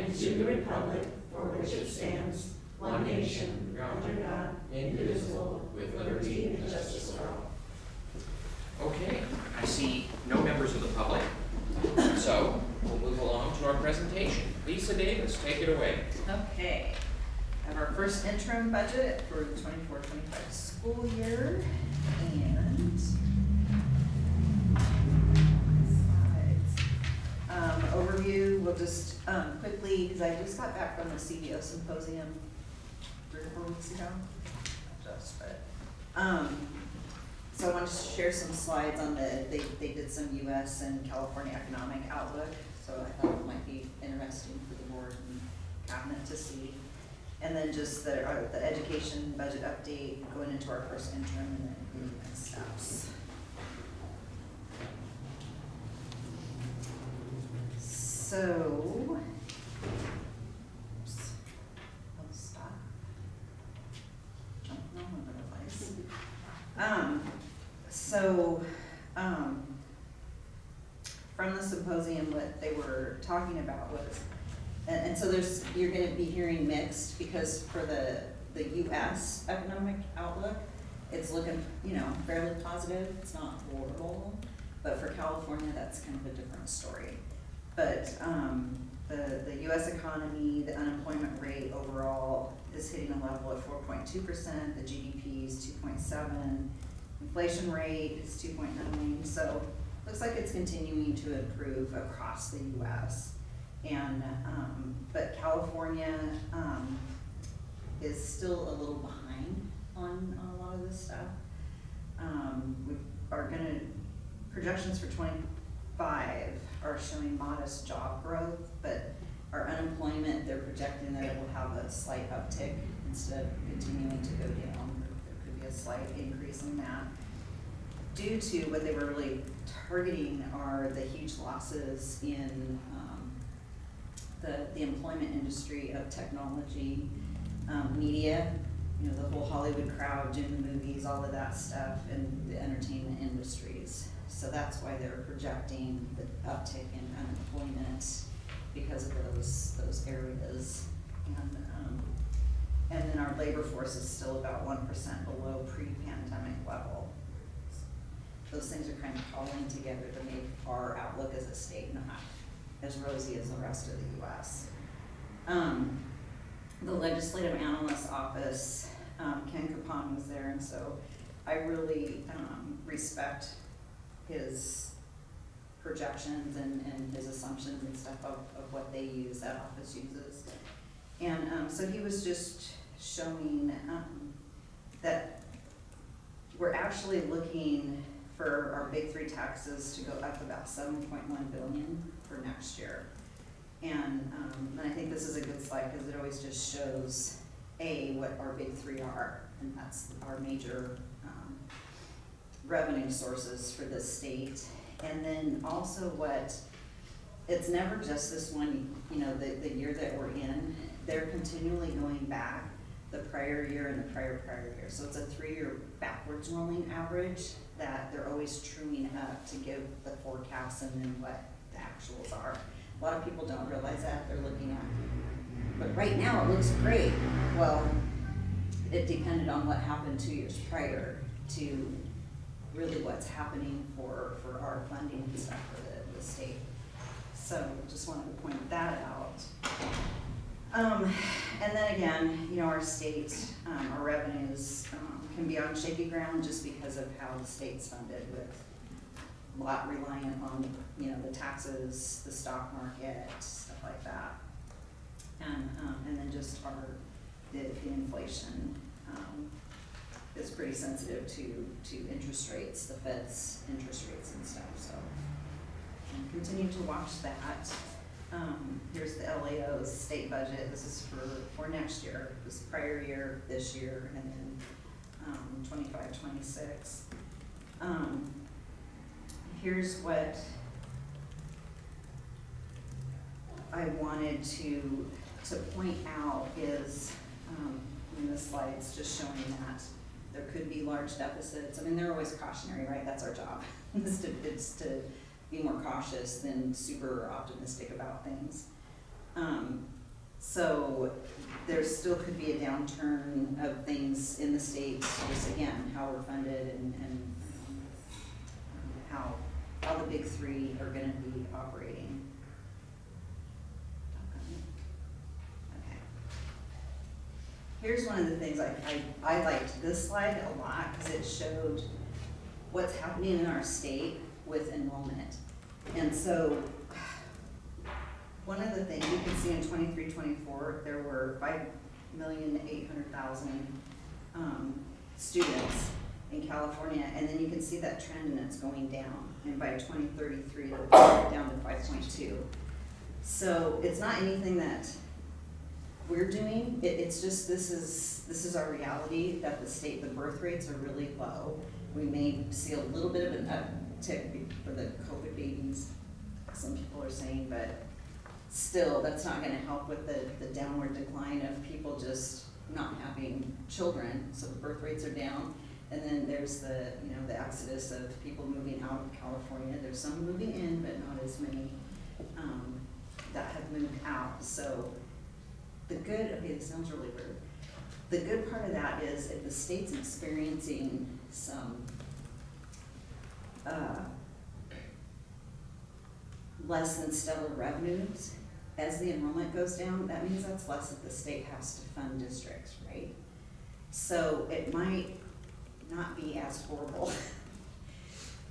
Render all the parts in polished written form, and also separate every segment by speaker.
Speaker 1: and to the republic for which it stands, one nation, under God, indivisible, with liberty and justice for all.
Speaker 2: Okay, I see no members of the public, so we'll move along to our presentation. Lisa Davis, take it away.
Speaker 3: Okay, I have our first interim budget for the 24-25 school year, and slides. Overview, we'll just quickly, because I just got back from the CBO symposium 3 or 4 weeks ago, so I wanted to share some slides on they did some US and California economic outlook, so I thought it might be interesting for the board and cabinet to see. And then just the education budget update going into our first interim and then the next steps. So, oops, I'll stop. Jumping all over the place. From the symposium, what they were talking about was, and so you're gonna be hearing mixed, because for the US economic outlook, it's looking, fairly positive, it's not horrible, but for California, that's kind of a different story. But the US economy, the unemployment rate overall is hitting a level of 4.2%, the GDP is 2.7, inflation rate is 2.9, so looks like it's continuing to improve across the US. And but California is still a little behind on a lot of this stuff. We are projections for 25 are showing modest job growth, but our unemployment, they're projecting that it will have a slight uptick instead of continuing to go down. There could be a slight increase in that, due to what they were really targeting are the huge losses in the employment industry of technology, media, the whole Hollywood crowd doing the movies, all of that stuff, and the entertainment industries. So that's why they're projecting the uptick in unemployment because of those areas. And then our labor force is still about 1% below pre-pandemic level. Those things are kind of calling together to make our outlook as a state not as rosy as the rest of the US. The Legislative Analyst's Office, Ken Capone was there, and so I really respect his projections and his assumptions and stuff of what they use, that office uses. And so he was just showing that we're actually looking for our big 3 taxes to go up about $7.1 billion for next year. And I think this is a good slide because it always just shows what our big 3 are, and that's our major revenue sources for the state. And then also it's never just this one, the year that we're in, they're continually going back the prior year and the prior year. So it's a 3-year backwards rolling average that they're always truing up to give the forecasts and then what the actuals are. A lot of people don't realize that. They're looking at, but right now it looks great. Well, it depended on what happened 2 years prior to really what's happening for our funding and stuff for the state. So just wanted to point that out. And then again, our state, our revenues can be on shaky ground just because of how the state's funded, with a lot reliant on the taxes, the stock market, stuff like that, and then just the inflation is pretty sensitive to interest rates, the Fed's interest rates and stuff. So continue to watch that. Here's the LAO's state budget. This is for next year, this prior year, this year, and then 25-26. Here's what I wanted to point out is, in this slide, it's just showing that there could be large deficits. I mean, they're always cautionary, right? That's our job. It's to be more cautious than super optimistic about things. So there still could be a downturn of things in the state, just again, how we're funded and how the big three are gonna be operating. Okay. Here's one of the things I liked this slide a lot because it showed what's happening in our state with enrollment. And so one of the things you can see in 23-24, there were 5,800,000 students in California, and then you can see that trend and it's going down. And by 2033, it'll be down to 5.2. So it's not anything that we're doing. It's just this is our reality that the birth rates are really low. We may see a little bit of an uptick for the COVID babies, some people are saying, but still, that's not gonna help with the downward decline of people just not having children, so the birth rates are down. And then there's the exodus of people moving out of California. There's some moving in, but not as many that have moved out. So this sounds really weird. The good part of that is if the state's experiencing some less than stellar revenues, as the enrollment goes down, that means that's less that the state has to fund districts, right? So it might not be as horrible.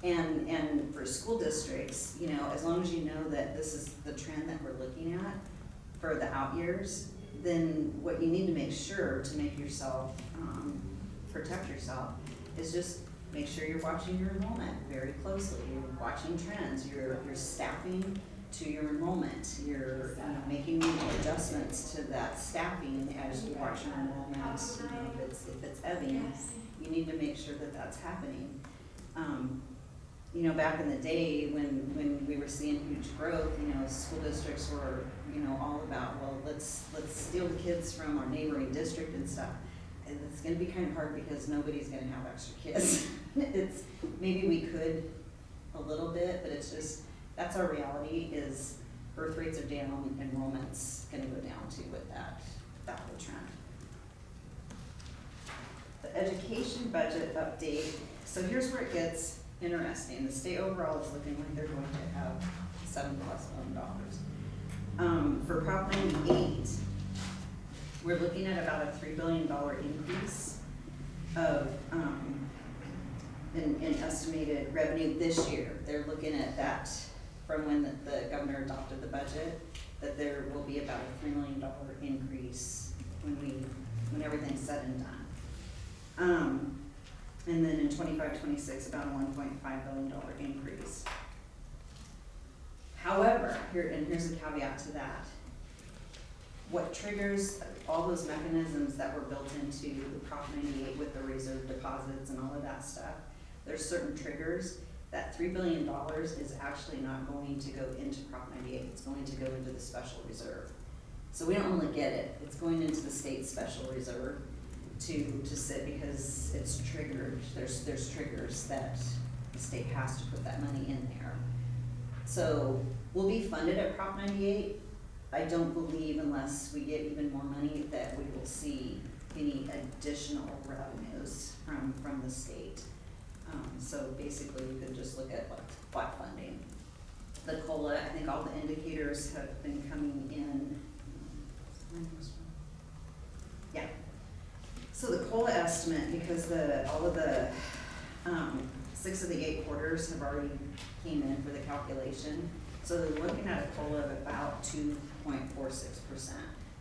Speaker 3: And for school districts, as long as you know that this is the trend that we're looking at for the out years, then what you need to make sure to make yourself, protect yourself, is just make sure you're watching your enrollment very closely. You're watching trends, you're staffing to your enrollment, you're making adjustments to that staffing as you watch your enrollment. If it's ebbing, you need to make sure that that's happening. Back in the day when we were seeing huge growth, school districts were, all about, well, let's steal the kids from our neighboring district and stuff. And it's gonna be kind of hard because nobody's gonna have extra kids. Maybe we could a little bit, but it's just, that's our reality, is birth rates are down, enrollment's gonna go down too with that whole trend. The education budget update, so here's where it gets interesting. The state overall is looking like they're going to have $7+ million. For Prop 98, we're looking at about a $3 billion increase of in estimated revenue this year. They're looking at that from when the governor adopted the budget, that there will be about a $3 million increase when everything's said and done. And then in 25-26, about a $1.5 billion increase. However, here's a caveat to that. What triggers all those mechanisms that were built into Prop 98 with the reserve deposits and all of that stuff, there's certain triggers. That $3 billion is actually not going to go into Prop 98, it's going to go into the special reserve. So we don't only get it, it's going into the state special reserve to sit because it's triggered. There's triggers that the state has to put that money in there. So we'll be funded at Prop 98. I don't believe, unless we get even more money, that we will see any additional revenues from the state. So basically we could just look at like flat funding. The COLA, I think all the indicators have been coming in. Yeah. So the COLA estimate, because all of the 6 of the 8 quarters have already came in for the calculation. So they're looking at a COLA of about 2.46%.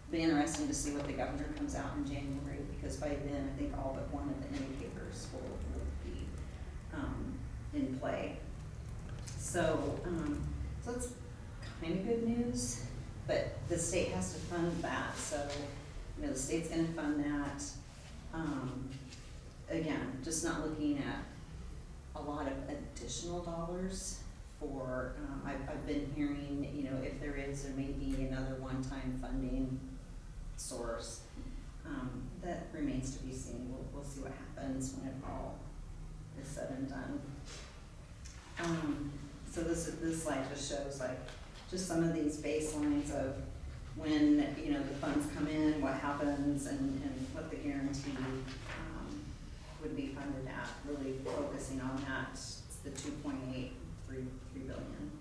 Speaker 3: Be interesting to see what the governor comes out in January, because by then I think all but one of the indicators will be in play. So it's kind of good news, but the state has to fund that. So the state's going to fund that. Again, just not looking at a lot of additional dollars for, I've been hearing, if there may be another one-time funding source. That remains to be seen. We'll see what happens when it all is said and done. So this slide just shows just some of these baselines of when, you know, the funds come in, what happens, and what the guarantee, would be funded at, really focusing on that, it's the 2.833 billion.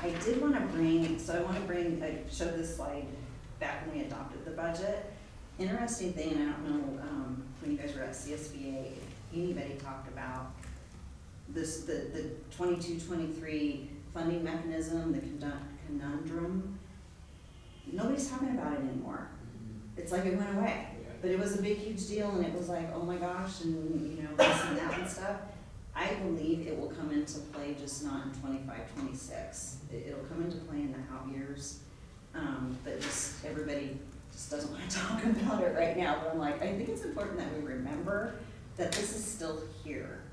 Speaker 3: I did wanna bring, I showed this slide back when we adopted the budget. Interesting thing, and I don't know, when you guys were at CSBA, anybody talked about this, the 22-23 funding mechanism, the conundrum. Nobody's talking about it anymore. It's like it went away, but it was a big, huge deal, and it was like, oh my gosh, and you know, this and that and stuff. I believe it will come into play, just not in 25-26. It'll come into play in the out years, but just everybody just doesn't want to talk about it right now. But I'm like, I think it's important that we remember that this is still here,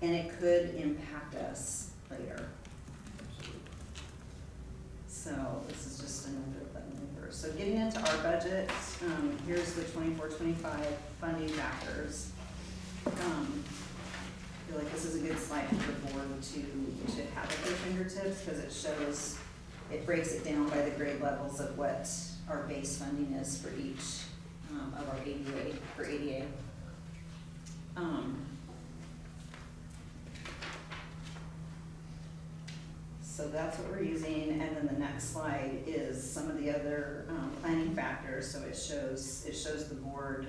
Speaker 3: and it could impact us later. So this is just another maneuver. So getting into our budget, here's the 24-25 funding factors. I feel like this is a good slide for the board to have at their fingertips, because it shows, it breaks it down by the grade levels of what our base funding is for each of our ADA, for ADA. So that's what we're using, and then the next slide is some of the other planning factors. So it shows the board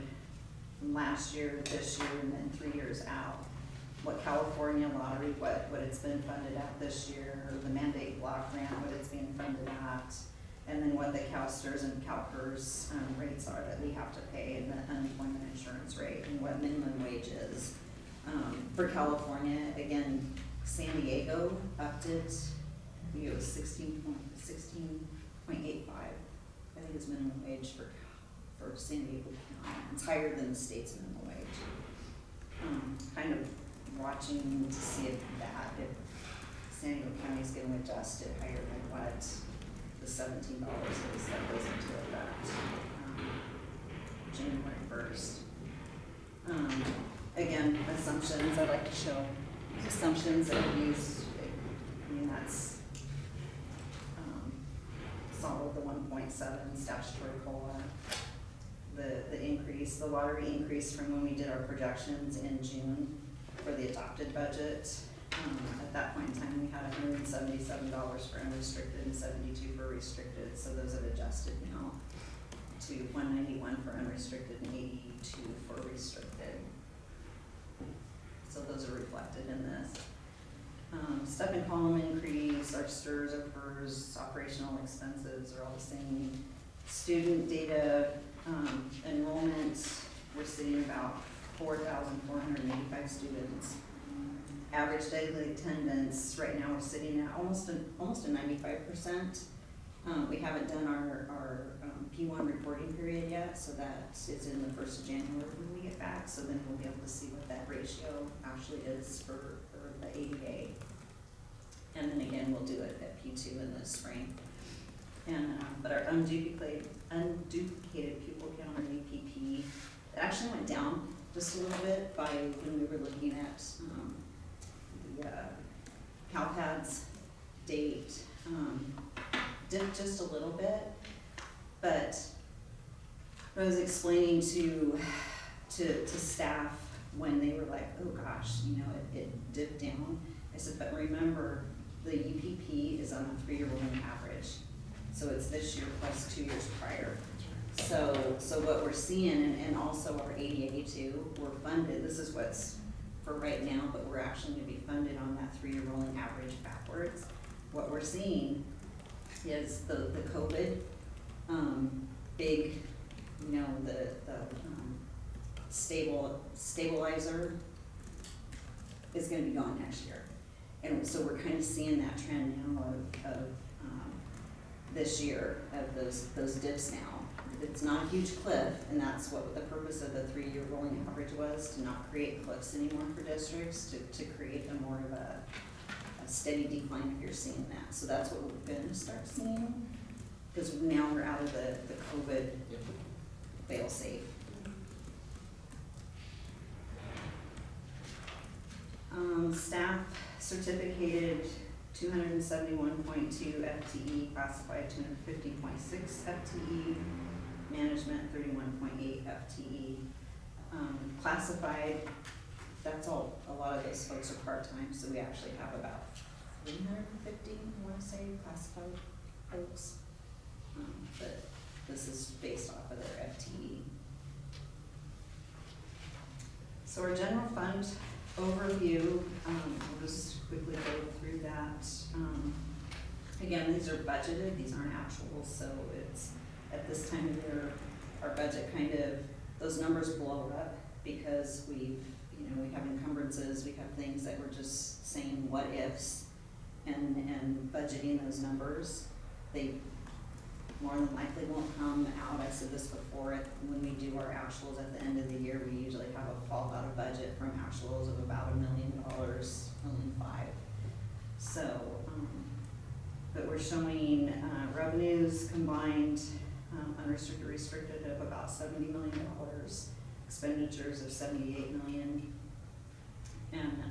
Speaker 3: from last year, this year, and then 3 years out. What California lottery, what it's been funded at this year, or the mandate block grant, what it's being funded at, and then what the CalSTRS and CalPERS rates are that we have to pay, and the unemployment insurance rate, and what minimum wage is. For California, again, San Diego upped it. I think it was 16.85. I think it's minimum wage for San Diego County. It's higher than the state's minimum wage. Kind of watching to see if San Diego County is going to adjust it higher than what the $17 is that goes into effect January 1st. Again, assumptions, I like to show assumptions that we use. I mean, that's solid, the 1.7 statutory COLA, the increase, the lottery increase from when we did our projections in June for the adopted budget. At that point in time, we had $177 for unrestricted and $72 for restricted, so those have adjusted now to $191 for unrestricted and $82 for restricted. So those are reflected in this. Step and column increase, our STRS, our PERS, operational expenses are all the same. Student data, enrollment, we're sitting about 4,485 students. Average daily attendance, right now we're sitting at almost a 95%. We haven't done our P1 reporting period yet, so that is in the 1st of January when we get back, so then we'll be able to see what that ratio actually is for the ADA. And then again, we'll do it at P2 in the spring. And but our unduplicated pupil count, or UPP, it actually went down just a little bit by when we were looking at the CalPADS date. Dipped just a little bit, but I was explaining to staff when they were like, oh gosh, you know, it dipped down. I said, but remember, the UPP is on a 3-year rolling average. So it's this year plus 2 years prior. So what we're seeing, and also our ADA too, we're funded, this is what's for right now, but we're actually gonna be funded on that 3-year rolling average backwards. What we're seeing is the COVID, big, you know, the stabilizer is gonna be gone next year. And so we're kind of seeing that trend now of this year, of those dips now. It's not a huge cliff, and that's what the purpose of the 3-year rolling average was, to not create cliffs anymore for districts, to create a more of a steady decline if you're seeing that. So that's what we're gonna start seeing, because now we're out of the COVID fail-safe. Staff certificated 271.2 FTE, classified 250.6 FTE, management 31.8 FTE. Classified, that's all, a lot of those folks are part-time, so we actually have about 350, I wanna say, classified folks. But this is based off of their FTE. So our general fund overview, we'll just quickly go through that. Again, these are budgeted, these aren't actual, so it's, at this time of year, our budget kind of, those numbers blow up because we've, we have encumbrances, we have things that we're just saying what ifs and budgeting those numbers. They more than likely won't come out. I said this before, when we do our actuals at the end of the year, we usually have a fallout of budget from actuals of about $1 million, $1.5 million. So, but we're showing revenues combined, unrestricted, restricted of about $70 million, expenditures of $78 million, and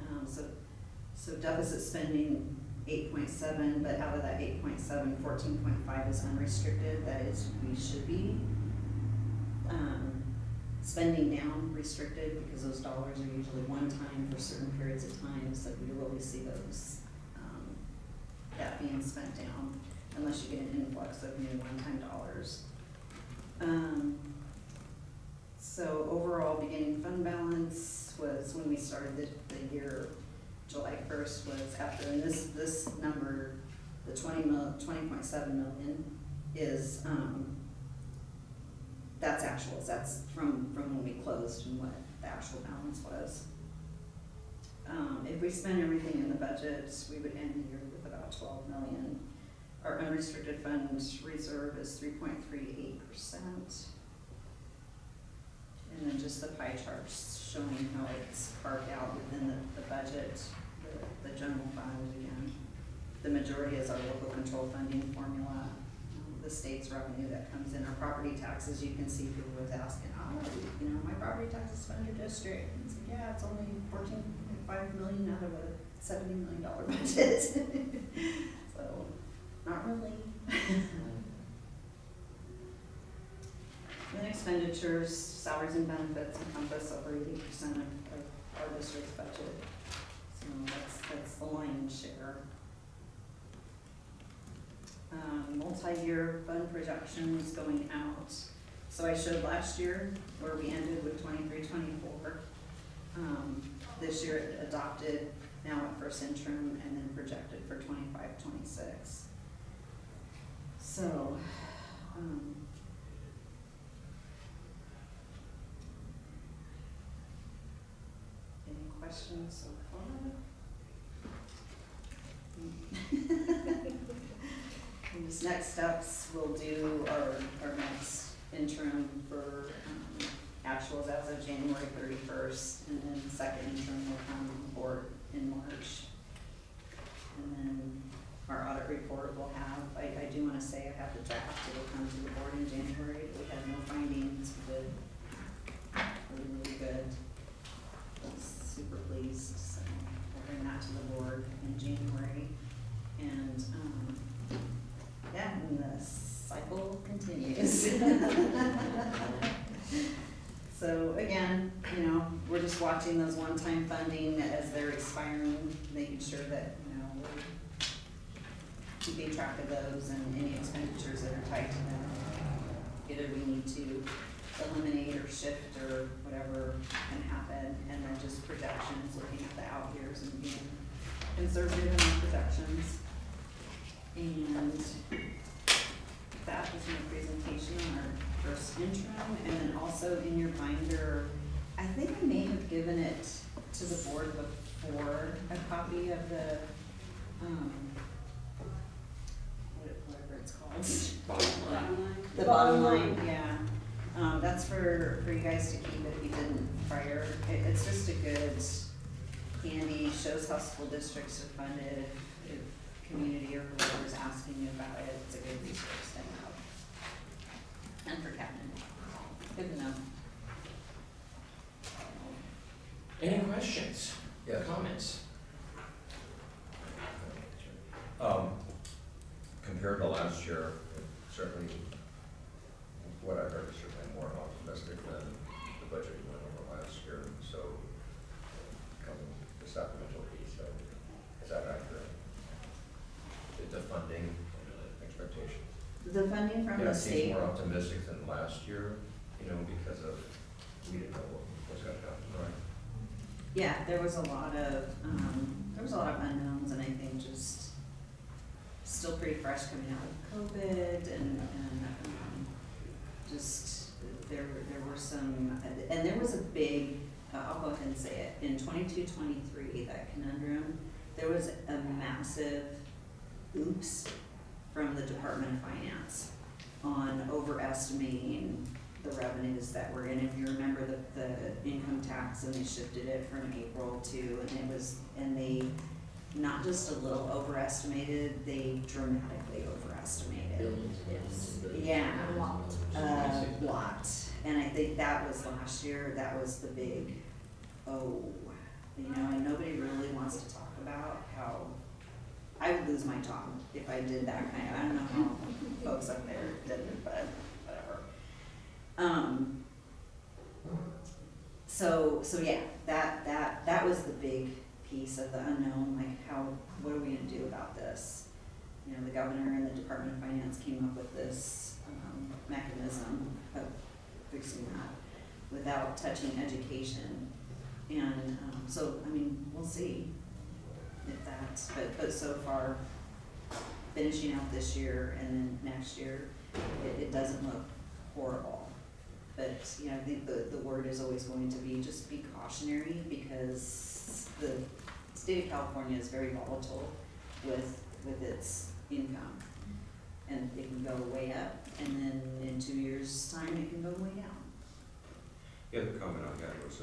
Speaker 3: so deficit spending 8.7, but out of that 8.7, 14.5 is unrestricted. That is, we should be spending down restricted because those dollars are usually one time for certain periods of time, so we really see those that being spent down unless you get an influx of new one-time dollars. So overall beginning fund balance was, when we started the year, July 1st, was after, and this number, the 20.7 million is, that's actuals, that's from when we closed and what the actual balance was. If we spend everything in the budget, we would end the year with about 12 million. Our unrestricted fund reserve is 3.38%. And then just the pie charts showing how it's carved out within the budget, the general fund again. The majority is our local control funding formula, the state's revenue that comes in. Our property taxes, you can see people was asking, my property taxes fund your district. And so, yeah, it's only 14.5 million out of a $70 million budget. So, not really. Then expenditures, salaries and benefits encompass over 80% of our district's budget. So that's the lion's share. Multi-year fund projections going out. So I showed last year where we ended with 23-24. This year it adopted now at first interim and then projected for 25-26. So, any questions so far? And this next steps, we'll do our next interim for actuals as of January 31st, and then the second interim will come on board in March. And then our audit report will have, I do want to say I have the draft, it will come to the board in January. We had no findings, we did really good. I was super pleased, so we'll bring that to the board in January. And yeah, and the cycle continues. So again, we're just watching those one-time funding as they're expiring, making sure that, we're keeping track of those and any expenditures that are tied to them. Either we need to eliminate or shift or whatever can happen, and then just projections, looking at the out years and being conservative in our projections. And that was my presentation on our first interim, and then also in your binder, I think I may have given it to the board before, a copy of the, whatever it's called.
Speaker 2: Bottom line.
Speaker 3: The bottom line, yeah. That's for you guys to keep if you didn't prior. It's just a good handy, shows how school districts are funded, if community or whoever's asking you about it, it's a good resource to have. And for Captain, good to know.
Speaker 2: Any questions?
Speaker 4: Yes.
Speaker 2: Comments?
Speaker 4: certainly, what I heard is certainly more optimistic than the budget we went over last year, so, coming the supplemental piece, so, is that accurate? The funding expectations?
Speaker 3: The funding from
Speaker 4: Yeah,
Speaker 3: the
Speaker 4: it seems
Speaker 3: state,
Speaker 4: more optimistic than last year, you know, because of, we didn't know what was gonna happen, right?
Speaker 3: yeah, there was a lot of unknowns, and I think just still pretty fresh coming out of COVID, and just, there were some, and there was a big, I'll go ahead and say it, in 22-23, that conundrum, there was a massive oops from the Department of Finance on overestimating the revenues that were in. If you remember the income tax, and they shifted it from April to, and they not just a little overestimated, they dramatically overestimated.
Speaker 1: Billions and billions and billions.
Speaker 3: Yeah.
Speaker 1: A lot.
Speaker 3: Lot, and I think that was last year, that was the big, and nobody really wants to talk about how I would lose my job if I did that kind of, I don't know how folks up there did it, but whatever. So yeah, that was the big piece of the unknown, like what are we gonna do about this? The governor and the Department of Finance came up with this, mechanism of fixing that without touching education. And, we'll see if that's, but so far, finishing out this year and then next year, it doesn't look horrible. But, I think the word is always going to be just be cautionary, because the state of California is very volatile with its income. And it can go way up, and then in 2 years' time, it can go way down.
Speaker 4: Yeah, the comment I had was,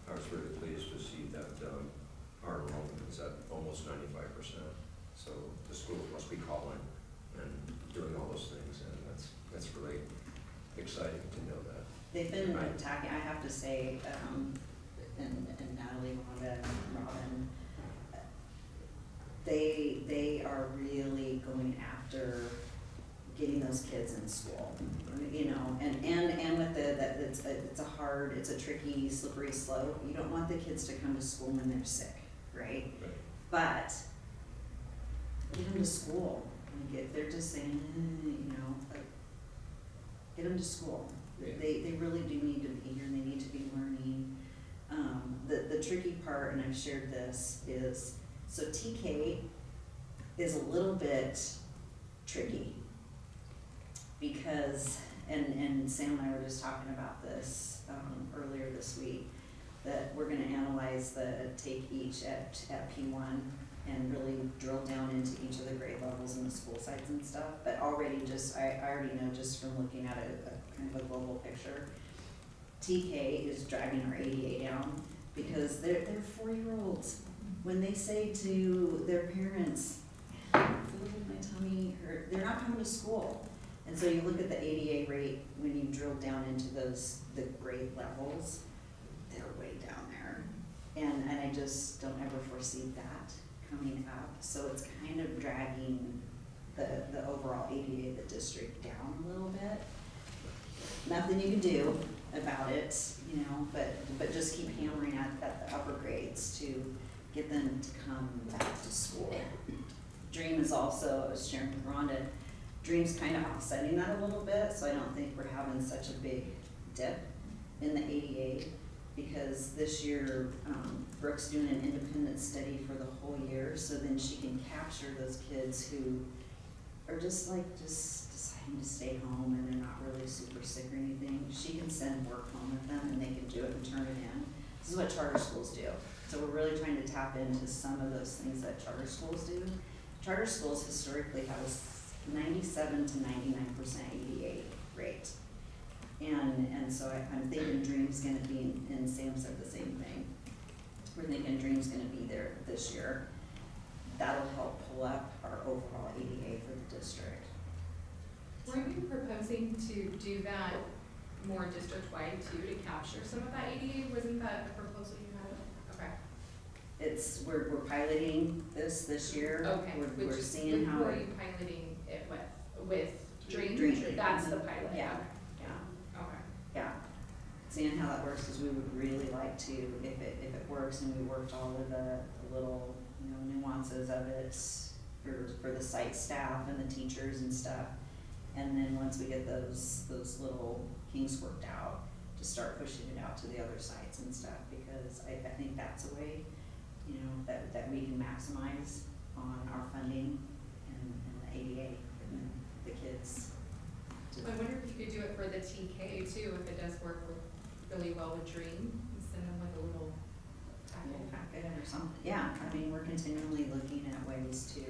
Speaker 4: I was really pleased to see that, our enrollment is at almost 95%. So the schools must be calling and doing all those things, and that's really exciting to know that.
Speaker 3: They've been
Speaker 4: Right.
Speaker 3: attacking, I have to say, and Natalie, Wanda, and Robin, they are really going after getting those kids in school, and with it's a tricky, slippery slope. You don't want the kids to come to school when they're sick, right?
Speaker 4: Right.
Speaker 3: But get them to school. Like if they're just saying, get them to school.
Speaker 4: Yeah.
Speaker 3: They really do need to be here, and they need to be learning. The tricky part, and I've shared this, is, so TK is a little bit tricky, because, and Sam and I were just talking about this, earlier this week, that we're gonna analyze take each at P1 and really drill down into each of the grade levels and the school sites and stuff. But already I already know, just from looking at a kind of a global picture, TK is dragging our ADA down, because they're 4-year-olds. When they say to their parents, I feel like my tummy hurt, they're not coming to school. And so you look at the ADA rate, when you drill down into the grade levels, they're way down there. And I just don't ever foresee that coming up. So it's kind of dragging the overall ADA of the district down a little bit. Nothing you can do about it, but just keep hammering at the upper grades to get them to come back to school. Dream is also, I was sharing with Rhonda, Dream's kind of offsetting that a little bit, so I don't think we're having such a big dip in the ADA, because this year, Brooke's doing an independent study for the whole year, so then she can capture those kids who are just deciding to stay home and they're not really super sick or anything. She can send work home with them, and they can do it and turn it in. This is what charter schools do. So we're really trying to tap into some of those things that charter schools do. Charter schools historically have a 97 to 99% ADA rate. And so I'm thinking Dream's gonna be, and Sam said the same thing. We're thinking Dream's gonna be there this year. That'll help pull up our overall ADA for the district.
Speaker 5: Weren't you proposing to do that more district-wide too, to capture some of that ADA? Wasn't that a proposal you had? Okay.
Speaker 3: We're piloting this year.
Speaker 5: Okay.
Speaker 3: We're seeing how.
Speaker 5: Who are you piloting it with? With Dream, that's the pilot,
Speaker 3: Yeah.
Speaker 5: okay.
Speaker 3: Yeah, seeing how that works is we would really like to, if it works and we worked all of the little, you know, nuances of it for the site staff and the teachers and stuff. And then once we get those little kinks worked out, to start pushing it out to the other sites and stuff, because I think that's a way, you know, that we can maximize on our funding and the ADA and the kids.
Speaker 5: I wonder if you could do it for the TK too, if it does work really well with Dream, and send them like a little packet.
Speaker 3: Packet or something, yeah, I mean, we're continually looking at ways to,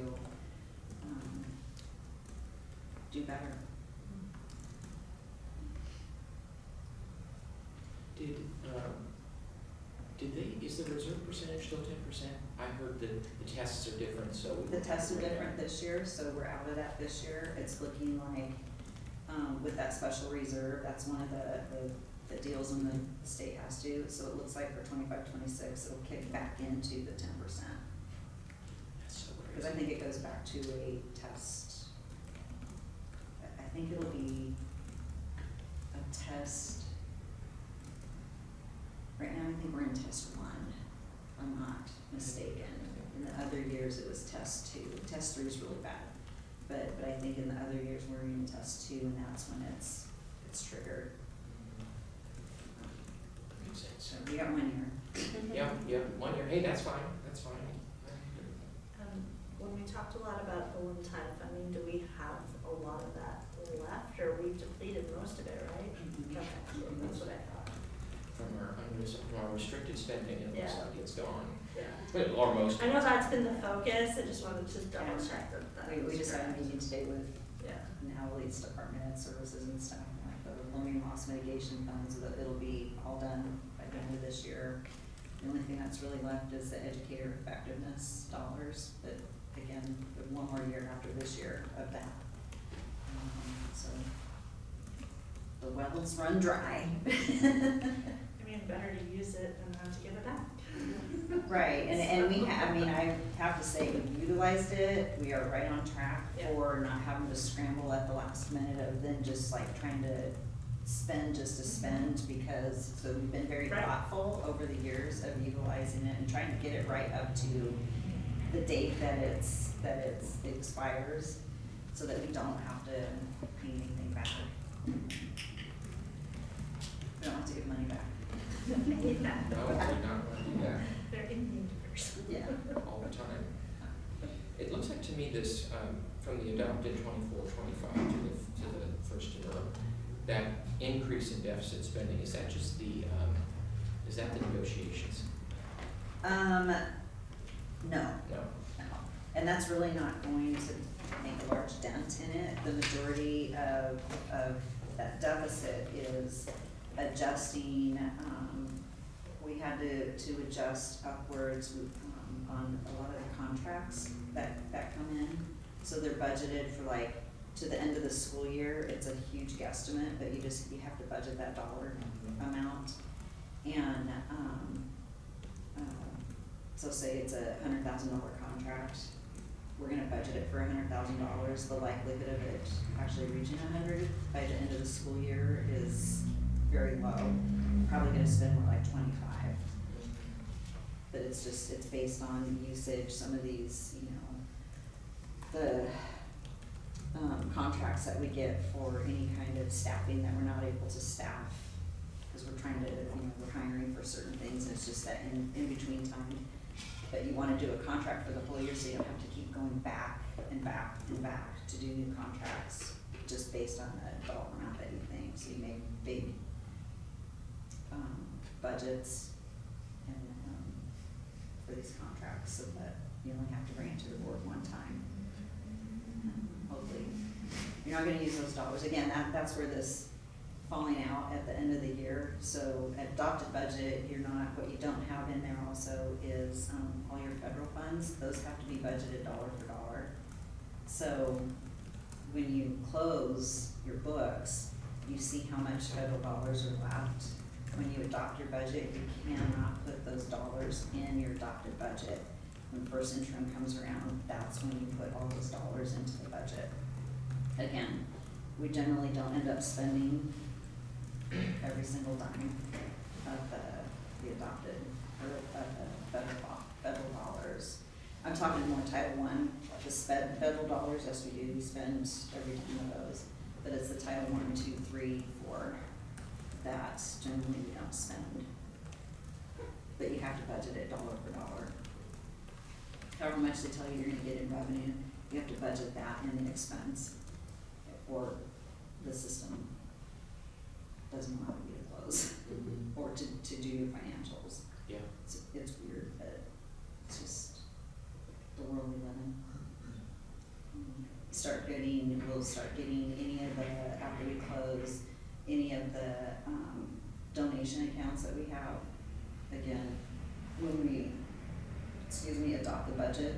Speaker 3: do better.
Speaker 2: Is the reserve percentage still 10%? I heard that the tests are different, so.
Speaker 3: The tests are different this year, so we're out of that this year. It's looking like, with that special reserve, that's one of the deals in the state has to. So it looks like for 25-26, it'll kick back into the 10%.
Speaker 2: That's so
Speaker 3: Because I think it goes back to a test. I think it'll be a test. Right now, I think we're in test 1, if I'm not mistaken. In the other years, it was test 2. Test 3 is really bad. But I think in the other years, we're in test 2, and that's when it's triggered.
Speaker 2: Makes sense.
Speaker 3: So we got 1 year.
Speaker 2: Yeah, 1 year. Hey, that's fine, that's fine.
Speaker 1: When we talked a lot about the one-time funding, do we have a lot of that left, or we've depleted most of it, right?
Speaker 3: Mhm.
Speaker 1: Okay, that's what I thought.
Speaker 2: From our restricted spending, it looks
Speaker 1: Yeah.
Speaker 2: like it's gone.
Speaker 1: Yeah.
Speaker 2: But, or most.
Speaker 1: I know that's been the focus, I just wanted to double check that that
Speaker 3: We
Speaker 1: was
Speaker 3: just had a
Speaker 1: correct.
Speaker 3: meeting today with
Speaker 1: Yeah.
Speaker 3: now leads Department of Services and stuff, like the learning loss mitigation funds, so that it'll be all done by the end of this year. The only thing that's really left is the educator effectiveness dollars, but again, we have 1 more year after this year of that. So the wells run dry.
Speaker 1: I mean, better to use it than not to give it back.
Speaker 3: Right, and we I mean, I have to say, we utilized it, we are right on track
Speaker 1: Yeah.
Speaker 3: for not having to scramble at the last minute of then just like trying to spend just to spend, because, so we've been very
Speaker 1: Right.
Speaker 3: thoughtful over the years of utilizing it and trying to get it right up to the date that it expires, so that we don't have to pay anything back. We don't have to give money back.
Speaker 1: Yeah.
Speaker 2: No, we not want to do that
Speaker 1: They're in universe.
Speaker 3: Yeah.
Speaker 2: all the time. It looks like to me this, from the adopted 24-25 to the first year, that increase in deficit spending, is that just the, is that the negotiations?
Speaker 3: No.
Speaker 2: No.
Speaker 3: No, and that's really not going to make a large dent in it. The majority of that deficit is adjusting, we had to adjust upwards, on a lot of the contracts that come in. So they're budgeted for like, to the end of the school year, it's a huge guesstimate, but you have to budget that dollar amount. And, so say it's a $100,000 contract, we're gonna budget it for $100,000. The likelihood of it actually reaching 100 by the end of the school year is very low. Probably gonna spend more like 25. But it's based on usage, some of these, you know, the contracts that we get for any kind of staffing that we're not able to staff, because we're trying to, you know, we're hiring for certain things, and it's just that in between time that you wanna do a contract for the whole year, so you don't have to keep going back and back and back to do new contracts, just based on the dollar amount that you think. So you make big budgets and for these contracts, so that you only have to bring it to the board one time. Hopefully, you're not gonna use those dollars again. That's where this falling out at the end of the year. So adopted budget, you're not, what you don't have in there also is all your federal funds. Those have to be budgeted dollar for dollar. So when you close your books, you see how much federal dollars are left. When you adopt your budget, you cannot put those dollars in your adopted budget. When first interim comes around, that's when you put all those dollars into the budget. Again, We generally don't end up spending every single dime of the adopted, or of the federal dollars. I'm talking more Title I, the federal dollars, yes, we spend every dime of those, but it's the Title I, II, III, IV that generally we don't spend. But you have to budget it dollar for dollar. However much they tell you you're gonna get in revenue, you have to budget that in the expense, or the system doesn't allow you to close, or to do your financials.
Speaker 2: Yeah.
Speaker 3: It's weird, but it's just the world we live in. We'll start getting any of the, after we close, any of the, donation accounts that we have. Again, when we, adopt the budget,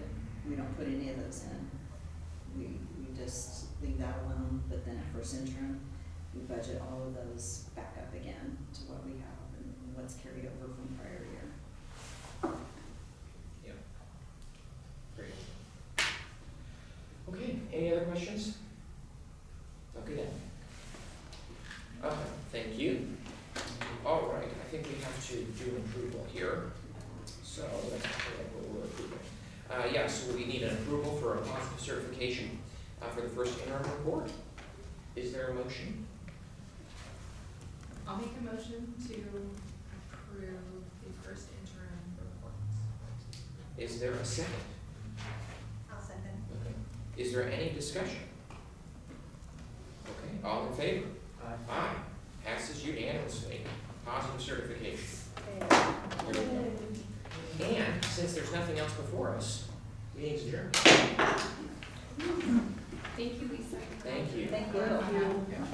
Speaker 3: we don't put any of those in. We just leave that alone, but then at first interim, we budget all of those back up again to what we have and what's carried over from prior year.
Speaker 2: Yeah. Great. Okay, any other questions? Okay then. Thank you. All right, I think we have to do an approval here. So let's look at what we're approving. Yeah, so we need an approval for a positive certification for the first interim report. Is there a motion?
Speaker 5: I'll make a motion to approve the first interim report.
Speaker 2: Is there a second?
Speaker 5: I'll second.
Speaker 2: Okay. Is there any discussion? Okay, all in favor? Aye. Passes unanimously. Positive certification. There we go. And since there's nothing else before us, meeting's adjourned.
Speaker 5: Thank you, Lisa.
Speaker 2: Thank you.
Speaker 3: Thank you.
Speaker 5: Yeah.